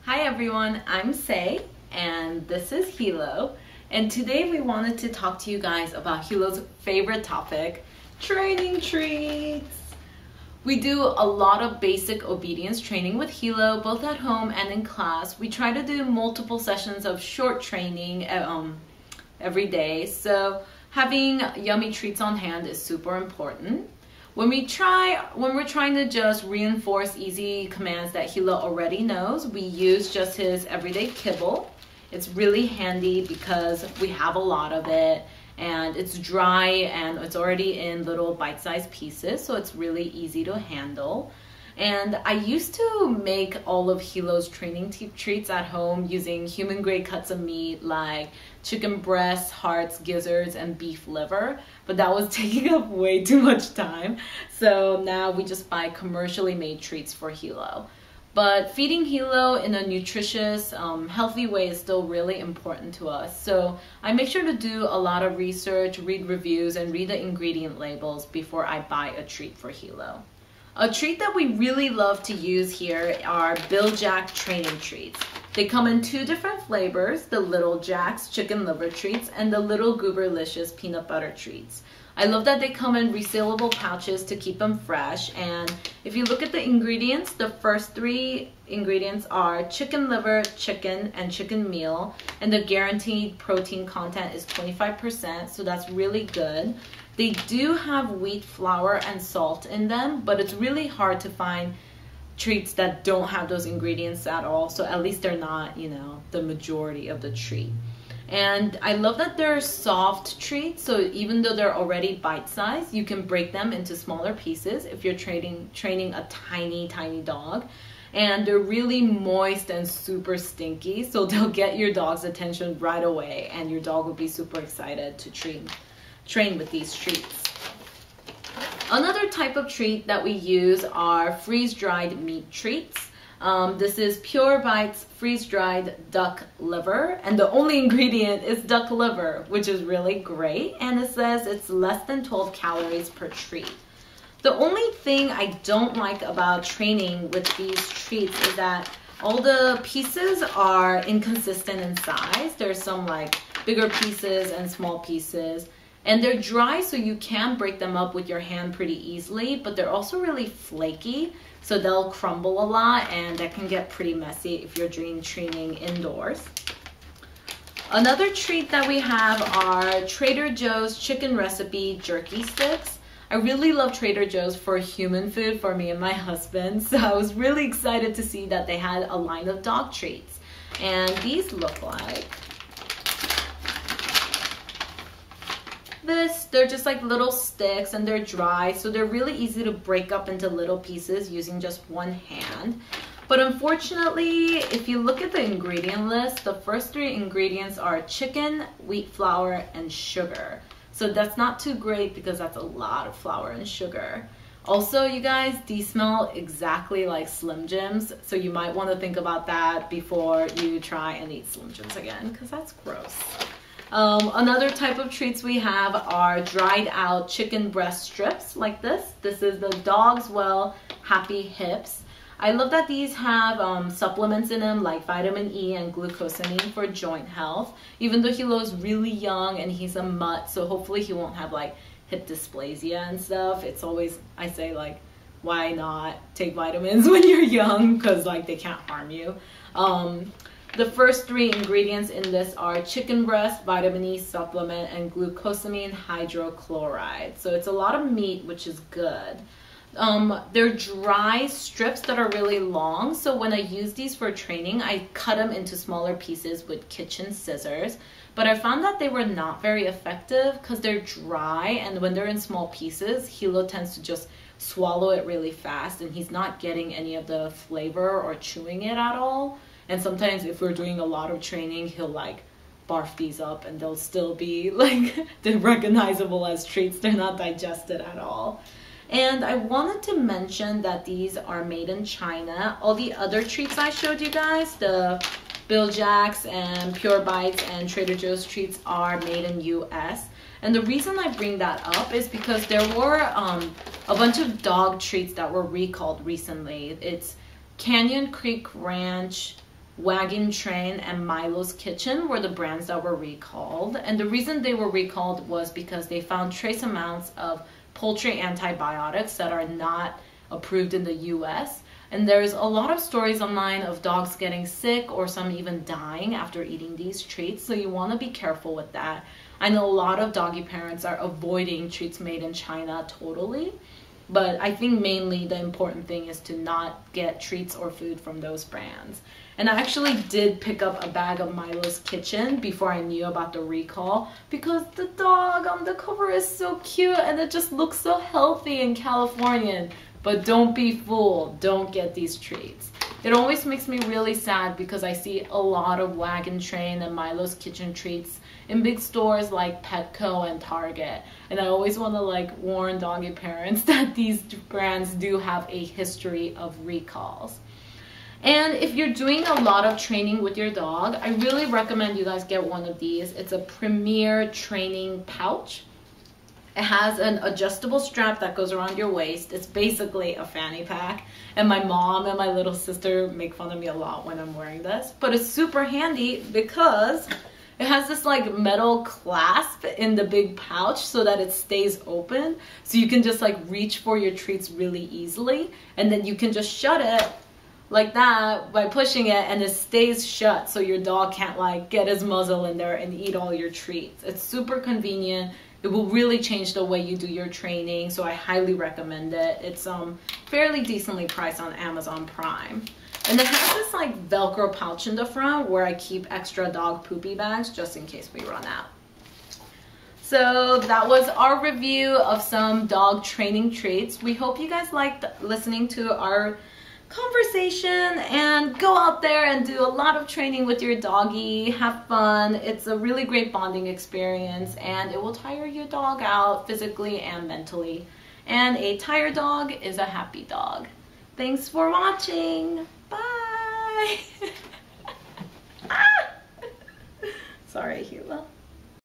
Hi everyone, I'm Say and this is Helo, and today we wanted to talk to you guys about Helo's favorite topic, training treats. We do a lot of basic obedience training with Helo, both at home and in class. We try to do multiple sessions of short training every day, so having yummy treats on hand is super important. When we're trying to just reinforce easy commands that Helo already knows, we use just his everyday kibble. It's really handy because we have a lot of it and it's dry and it's already in little bite-sized pieces, so it's really easy to handle. And I used to make all of Helo's training treats at home using human-grade cuts of meat like chicken breasts, hearts, gizzards, and beef liver, but that was taking up way too much time. So now we just buy commercially made treats for Helo. But feeding Helo in a nutritious, healthy way is still really important to us. So I make sure to do a lot of research, read reviews, and read the ingredient labels before I buy a treat for Helo. A treat that we really love to use here are BilJac training treats. They come in two different flavors, the Little Jacs chicken liver treats and the Little Gooberlicious peanut butter treats. I love that they come in resealable pouches to keep them fresh, and if you look at the ingredients, the first three ingredients are chicken liver, chicken, and chicken meal, and the guaranteed protein content is 25%, so that's really good. They do have wheat flour and salt in them, but it's really hard to find treats that don't have those ingredients at all, so at least they're not, the majority of the treat. And I love that they're soft treats, so even though they're already bite-sized, you can break them into smaller pieces if you're training a tiny dog. And they're really moist and super stinky, so they'll get your dog's attention right away, and your dog will be super excited to train with these treats. Another type of treat that we use are freeze-dried meat treats. This is PureBites freeze-dried duck liver, and the only ingredient is duck liver, which is really great, and it says it's less than 12 calories per treat. The only thing I don't like about training with these treats is that all the pieces are inconsistent in size. There's some like bigger pieces and small pieces. And they're dry, so you can break them up with your hand pretty easily, but they're also really flaky, so they'll crumble a lot, and that can get pretty messy if you're doing training indoors. Another treat that we have are Trader Joe's chicken recipe jerky sticks. I really love Trader Joe's for human food for me and my husband, so I was really excited to see that they had a line of dog treats. And these look like this. They're just like little sticks and they're dry, so they're really easy to break up into little pieces using just one hand. But unfortunately, if you look at the ingredient list, the first three ingredients are chicken, wheat flour, and sugar. So that's not too great because that's a lot of flour and sugar. Also, you guys, these smell exactly like Slim Jims, so you might want to think about that before you try and eat Slim Jims again, because that's gross. Another type of treats we have are dried out chicken breast strips like this. This is the Dogswell Happy Hips. I love that these have supplements in them like vitamin E and glucosamine for joint health. Even though Helo's really young and he's a mutt, so hopefully he won't have like hip dysplasia and stuff. It's always, I say, like, why not take vitamins when you're young, because like they can't harm you. The first three ingredients in this are chicken breast, vitamin E supplement, and glucosamine hydrochloride. So it's a lot of meat, which is good. They're dry strips that are really long, so when I use these for training, I cut them into smaller pieces with kitchen scissors. But I found that they were not very effective because they're dry, and when they're in small pieces, Helo tends to just swallow it really fast, and he's not getting any of the flavor or chewing it at all. And sometimes if we're doing a lot of training, he'll like barf these up and they'll still be like, they're recognizable as treats. They're not digested at all. And I wanted to mention that these are made in China. All the other treats I showed you guys, the BilJacs and PureBites and Trader Joe's treats, are made in US. And the reason I bring that up is because there were a bunch of dog treats that were recalled recently. It's Canyon Creek Ranch, Waggin Train and Milo's Kitchen were the brands that were recalled. And the reason they were recalled was because they found trace amounts of poultry antibiotics that are not approved in the US. And there's a lot of stories online of dogs getting sick or some even dying after eating these treats. So you want to be careful with that. I know a lot of doggy parents are avoiding treats made in China totally. But I think mainly the important thing is to not get treats or food from those brands. And I actually did pick up a bag of Milo's Kitchen before I knew about the recall because the dog on the cover is so cute and it just looks so healthy and Californian. But don't be fooled, don't get these treats. It always makes me really sad because I see a lot of Waggin Train and Milo's Kitchen treats in big stores like Petco and Target. And I always want to like warn doggy parents that these brands do have a history of recalls. And if you're doing a lot of training with your dog, I really recommend you guys get one of these. It's a Premier training pouch. It has an adjustable strap that goes around your waist. It's basically a fanny pack. And my mom and my little sister make fun of me a lot when I'm wearing this. But it's super handy because it has this like metal clasp in the big pouch so that it stays open. So you can just like reach for your treats really easily. And then you can just shut it like that by pushing it and it stays shut so your dog can't like get his muzzle in there and eat all your treats. It's super convenient. It will really change the way you do your training, so I highly recommend it. It's fairly decently priced on Amazon Prime. And it has this like Velcro pouch in the front where I keep extra dog poopy bags just in case we run out. So that was our review of some dog training treats. We hope you guys liked listening to our conversation, and go out there and do a lot of training with your doggy. Have fun. It's a really great bonding experience and it will tire your dog out physically and mentally. And a tired dog is a happy dog. Thanks for watching.